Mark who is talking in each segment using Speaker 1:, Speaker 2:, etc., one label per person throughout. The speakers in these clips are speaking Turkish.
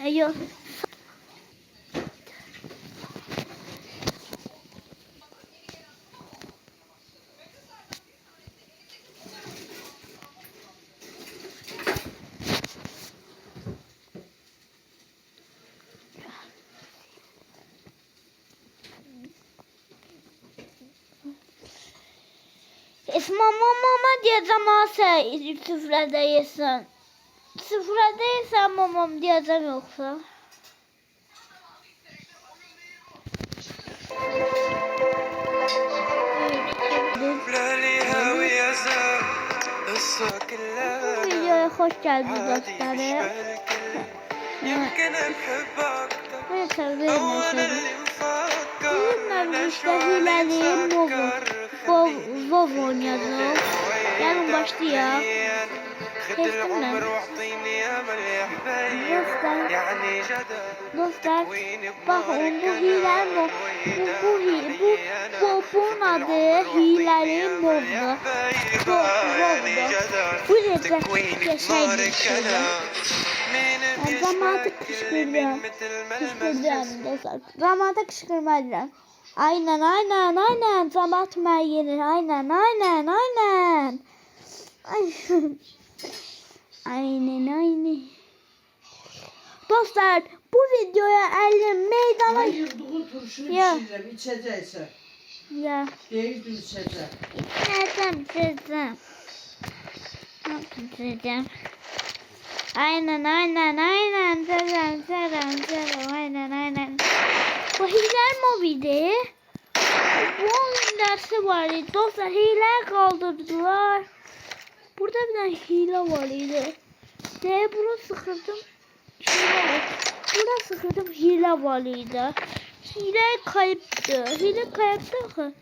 Speaker 1: Yok. Mama diyeceğim ha sen sıfıra değilsin. Sıfıra değilsen mamam diyeceğim yoksa. Bu videoya hoş geldiniz dostlarım. Evet sevdiğim Bizimle işte hileli Vov oynayalım. Yarın başlıyor. Kestim mi? Dostlar bakın bu hileli bunun adı hileli Vov'du. Bu yüzden geçeydim. Zamanı kışkırdım dostlar. Zamanı kışkırmadım. Aynen. Zamanı gelir. Aynen. Aynen. Dostlar bu videoya 50 meydana...
Speaker 2: Hayır, duğul turşunu pişireceğim, içeceksin.
Speaker 1: Ya.
Speaker 2: Değildim içeceğim.
Speaker 1: İçeceğim. Aynen. Aynen. Bu hiler mobiydi. Bu oyun dersi vardı. Dostlar hile kaldırdılar. Burada bir tane hile vardı. Burası sıkıldım. Burada sıkıldım hile vardı. Hile kayıptı. Sık.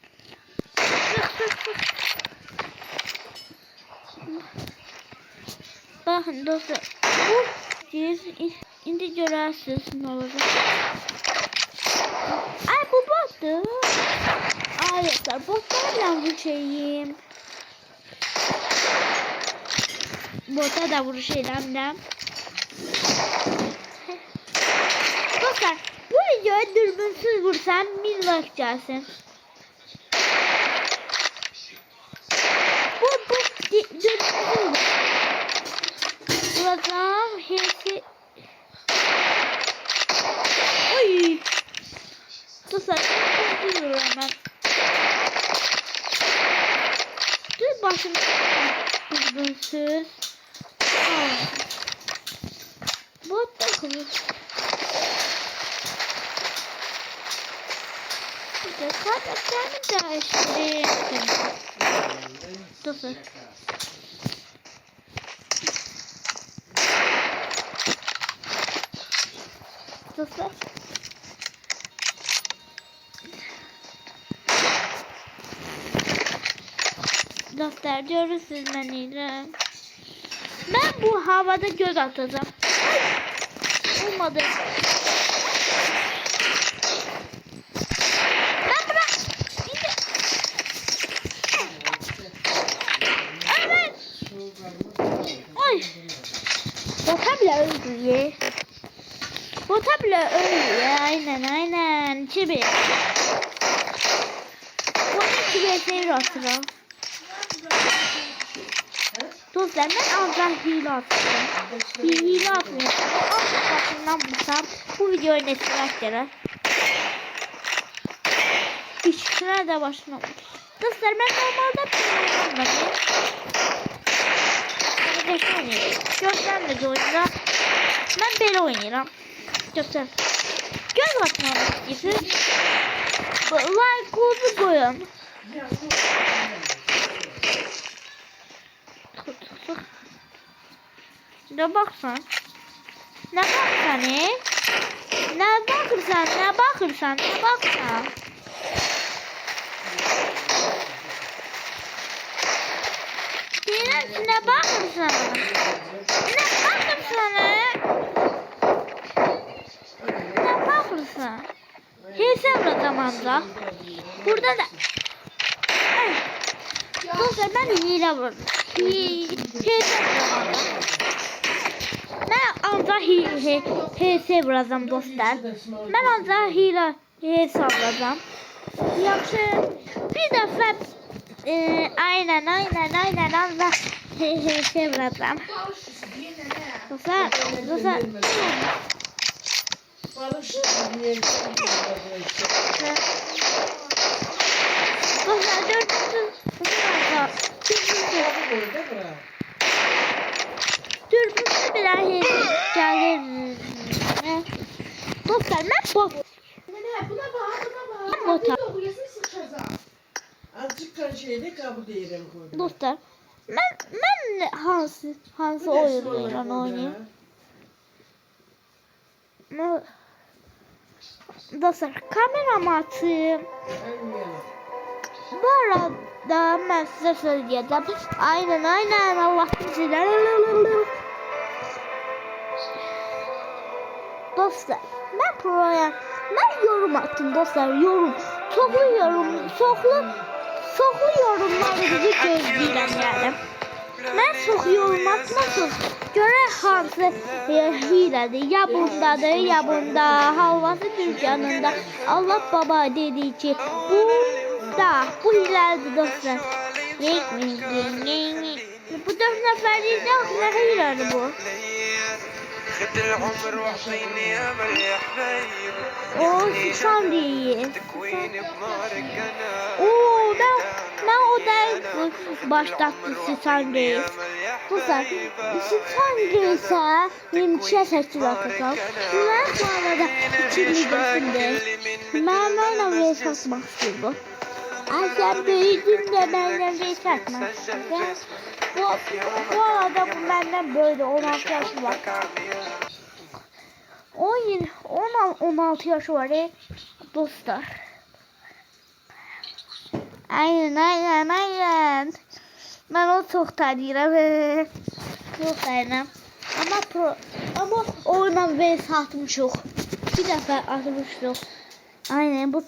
Speaker 1: Bakın dostlar. Şimdi görürsünüz ne olacak. Ay bu bottu. Arkadaşlar botlarla vuruşayım. Bota da vuruşayım. Dostlar bu videoya dürbünsüz vursam 1000 like gelsin. Bu dürbünsüz vuracağım. Hepsi. Oy. Dostlar dürbünsüz vuruyorum ben. Dur başım dürbünsüz. Bot da kılıç. Karakterini değiştirdim. Dostlar. Dostlar görürsünüz beni. Ben bu havada göz atacağım. Olmadı. Ben bırak. Evet. Oy. Bota bile öldü. Aynen. Çibi. Bota çibi seni rastıralım. Dostlar ben azdan hile atacağım. Hile atmıyorum. Alt başından bulsam bu videoya ne sıra hiç sıra da başlamamış. Dostlar ben normalde oynamadım. Gökten de oynayacağım. Ben böyle oynayacağım. Dostlar. Göz atmam istiyorsun. Like kodu koyun. Ne baksan? Ne bakırsan? Ne bakırsan? Hesabla zamanda. Burada da. Dostlar ben hile vurdum. Hesabla zamanda. Mən ancaq HS vuracam dostlar. Mən ancaq HS vuracam. Yaxşı. Bir dəfə aynen ancaq HS vuracam. Dostlar.
Speaker 2: Barış diye.
Speaker 1: Dostlar dördüncü bir ay gelir. Dostlar ben bot. Bota.
Speaker 2: Azıcık şeyde kabul değilim.
Speaker 1: Dostlar ben hansı oyunlarla oynayayım? Dostlar kameramı açayım. Bu arada ben size söyleyeceğim. Aynen Allah bizi. Dostlar ben yorum attım dostlar, yorum. Çoxlu yorumlarınızı gözləyirəm yəni. Mən çox yorum atmasın. Görək hansı hilədir. Ya bundadır, ya bunda. Havası dükkanında. Allah baba dedi ki bu hilədir dostlar. Bu 4 nəfərlik nə hilədir bu? O sıçan değil. Oo ben o da başlattı sıçan değil. Dostlar sıçan değilse benim çiğ atacağım. Bunlar bu arada içimizde. Ben öyle satmak istiyorum. Sen büyüdün de benden bir satmak istiyorum. Bu arada bu benden böyle 16 yaşı var. 16 yaşı var dostlar. Aynen. Ben o çok tanıyırım. Çok tanıyırım. Ama onunla vs atmışıq. Bir dəfə atmışıq. Aynen bu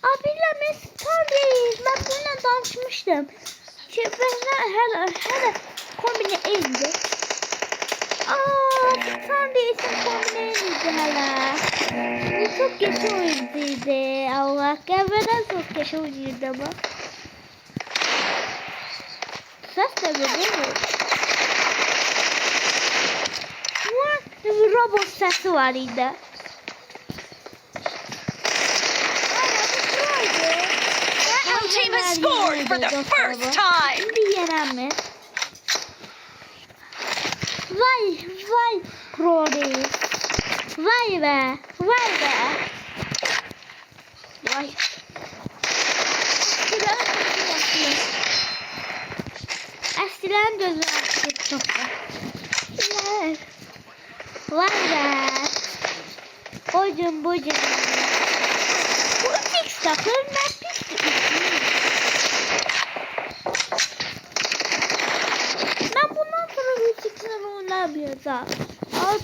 Speaker 1: abiyle biz tanıyız. Ben bununla danışmıştım. Hələ kombine edildi. Sen değilsin kombine edildi hələ. Bu çok geç oyuncuydu. Allah qəbərən çok geç oyuncuydu ama. Ses de değil mi? Bir robot sesi var idi.
Speaker 3: Blue team has scored for the first time.
Speaker 1: Şimdi yenemez. Vay pro reis. Vay be. Vay. Eskiden gözü açtık çok da. Vay be. Bocum. Bu 3x takır ne pis. Ben bundan sonra 3x'den oynamayacağım.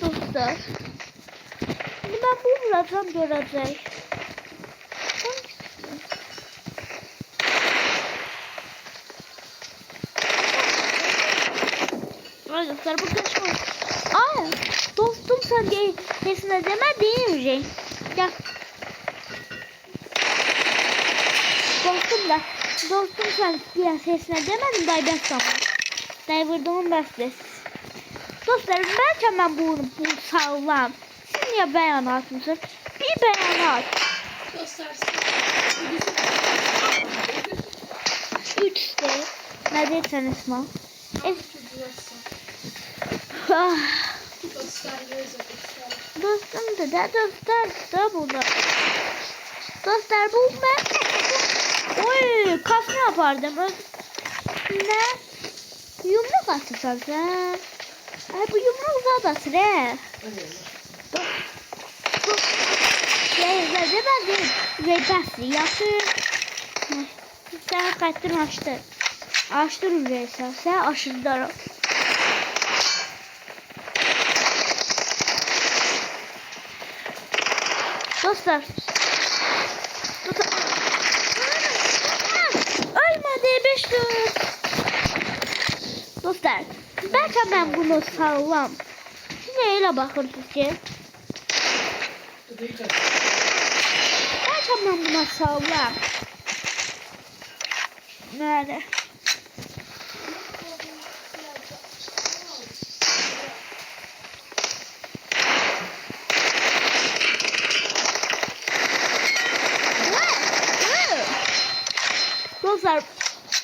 Speaker 1: Dostlar. Şimdi ben bu vuracağım görecek. Arkadaşlar bu kaçma. Dostum sen nesine demedin. Gel. Dostum sen sesine demedin ben sana. Vurduğum bəsdir. Dostlar belki ben bu sağlam. Siz niye beyan atmışsın? Bir beyan at.
Speaker 3: Dostlar.
Speaker 1: 3'te. Ne dersen İsmail? Dostum da dostlar burada. Dostlar bu ben. Oy kas ne yapardım? Ne? Yumruk atırsan sen. Bu yumruk da atır he. Demedin. Rebesli yapır. Sen kaçtın açtın. Açtın Rebesli. Sen aşırıdarım. Dostlar. Ölmedi 5 gün. Dostlar. Belki ben bunu sağlam. Niyə elə baxırsınız ki? Bəlkə mən buna sallam. Nerede? Dostlar,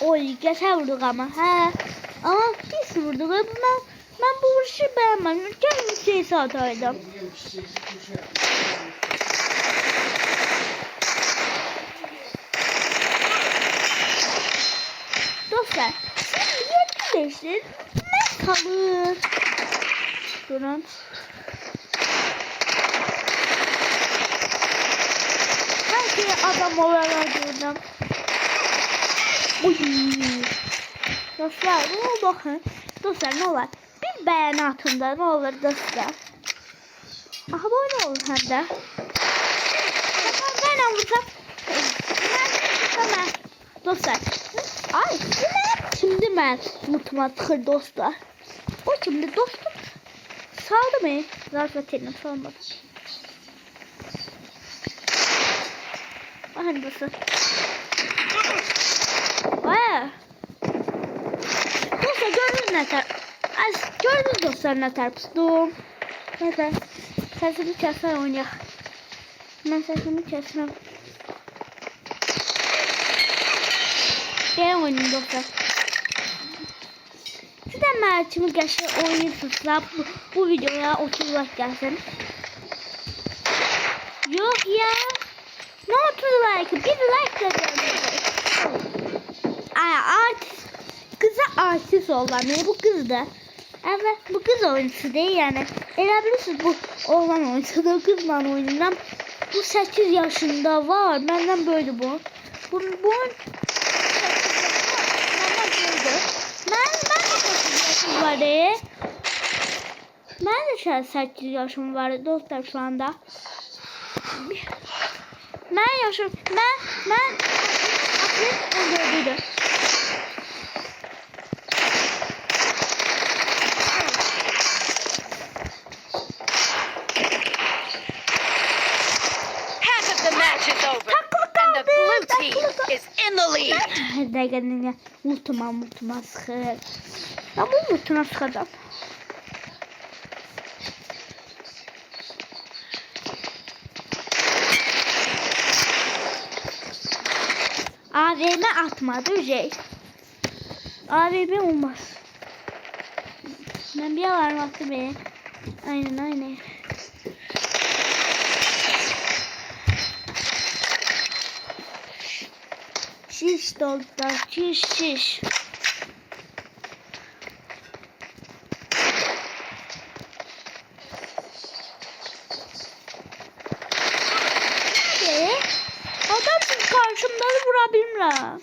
Speaker 1: oy geçer vurduk ama ha. Ama pis vurduk. Ben bu vuruşu beğenmedim. Kendim şeysi ataydım. Dostlar, şimdi 75'ler ne kalır? Durun. Belki adam olarak gördüm. Uy. Dostlar, buna bakın. Dostlar, ne olur? Bir beğeni atın da ne olur dostlar. Abone olun hem de. Ben vursam. Ben dostlar. Ay, şimdi ben mutuma tıkır dostlar. O şimdi dostum saldı mı? Zaten salmadı. Bakın dostlar. Vay. Dostlar gördünüz ne tar? Az gördünüz dostlar ne tarpısdım. Neyse. Sesimi keser oynayak. Ben sesimi kesmem. Ben oynayayım dostlar. Sizden Mert'imi gerçekten oynayırsınızlar. Bu videoya 30 like gelsin. Yok ya. Ne 30 like? Bir like de gelmedi. Artist. Kıza artist olan. Bu kız da. Evet bu kız oyuncusu değil yani. Elebilirsiniz bu oğlan oyuncusu da kızla oynayan. Bu 8 yaşında var. Benden böyle bu. Bunun var diye. Ben de 8 yaşım var dostlar şu anda. Ben yaşım ben öldürdü.
Speaker 3: Half of the match is over, and the blue team is in the lead.
Speaker 1: Dəqiqədən multuma sıxır. Ya bu multuna sıxacam. AVM atmadı şey. AVM olmaz. Ben bir alarm attım be. Aynen. Şiş doldular. Şiş. Adam karşımda vurabilirim.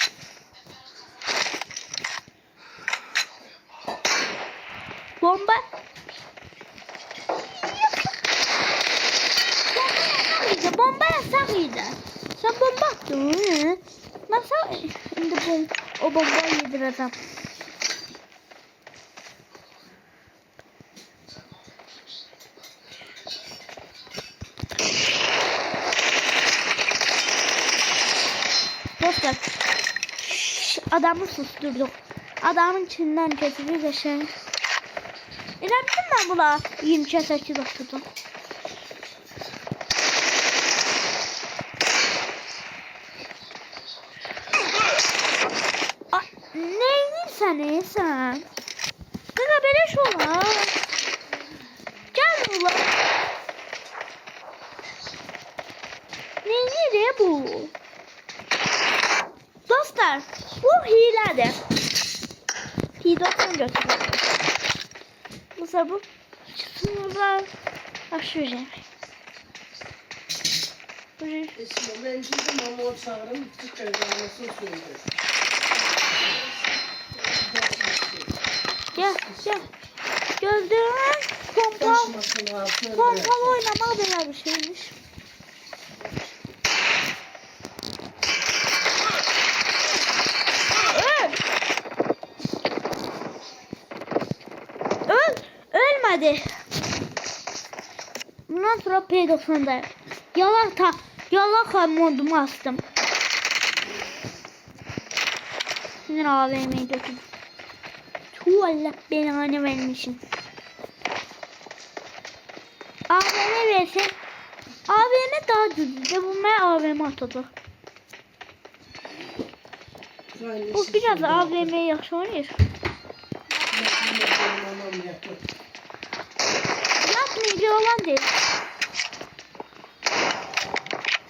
Speaker 1: Bomba yasak mıydı? Sen bomba attın mı? Nasıl? Şimdi o bombayı yedireceğim. Dostlar, adamı susturduk. Adamın içinden kesimi geçen. İremsin ben buna 28 oturdum. Neyini sen? Kıza beleş ola. Gel ulan. Neyini bu? Dostlar, bu hiledir. P90 götürüyor. Dostlar bu sınırlar aşırı.
Speaker 2: Esma ben şimdi mamor çağırım. Küçük kaydanlasını söylüyor.
Speaker 1: Gel. Gördün mü? Pompalı oynamak böyle bir şeymiş. Ölmedi. Bundan sonra P90'dayım. Yalaka modumu açtım. Şimdi AVM'yi götürdüm. Allah belanı vermişim. AVM versen. AVM daha düzgün. Bu ben AVM atacak. Bu biraz AVM'ye yaxşı oynayır. Yapmayacak olan değil.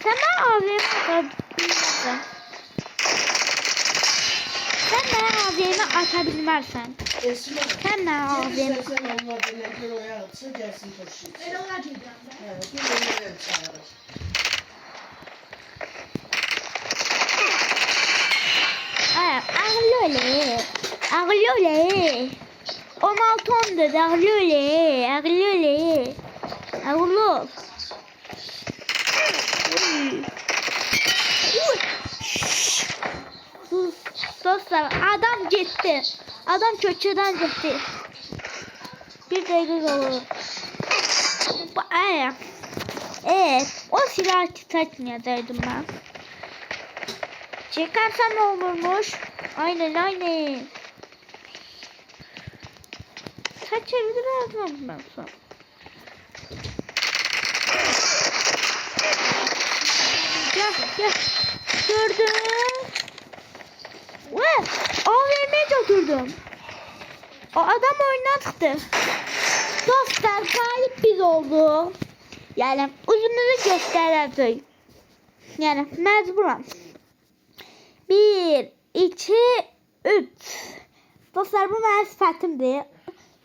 Speaker 1: Sen bana AVM atabilmezsen. Sen bana AVM atabilmezsen. Sen bana AVM.
Speaker 2: İstersen Allah dinle oya atsa gelsin koşuyor.
Speaker 4: Ben ona gideceğim.
Speaker 2: Evet, bir öyle çağırır.
Speaker 1: Ağlı öyle. Ağlı öyle. 16 dedi ağlı öyle. Ağlı öyle. Ağlı ol. Sus dostlar, adam gitti. Adam köşeden gitti. Bir dakika kalır. Evet, o silah çekmeyecektim ben. Çıkarsam ne olurmuş? Aynen. Kaçabilir lazım ben sonra. Gel. Gördüm. Ve AVM'ye götürdüm. O adam oyundan çıktı. Dostlar galip biz olduk. Yani uzunluğu göstereceğiz. Yani mecburen. 1, 2, 3. Dostlar bu benim sifətimdir.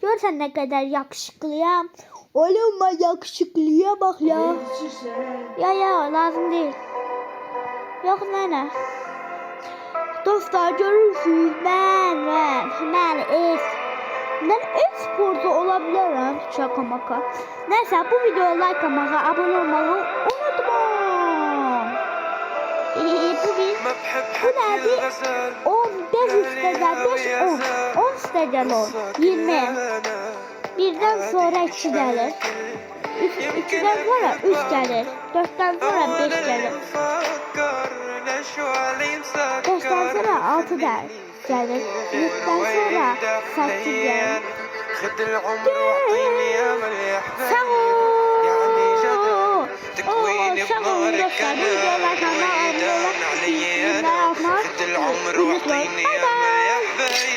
Speaker 1: Görsən ne kadar yakışıklıyam. Oğlum ben yakışıklıya bak ya. Ya lazım değil. Yok nene. Dostlar görürsünüz ben e-sporcu olabilirim. Şaka maka. Neyse bu videoya like atmayı, abone olmayı unutmayın. Bu nedir? 15 üstəgəl 5 10 üstəgəl 10 20. Birden sonra 2 gelir. 2'den sonra 3 gelir. 4'ten sonra 5 gelir. 5'ten sonra 6 gelir. 7'den sonra 8 gelir. Sağ ol. Sağ olun dostlar. Bu videolar kanalıma abone olun. Bildirimleri açmayı unutmayın. Bye bye.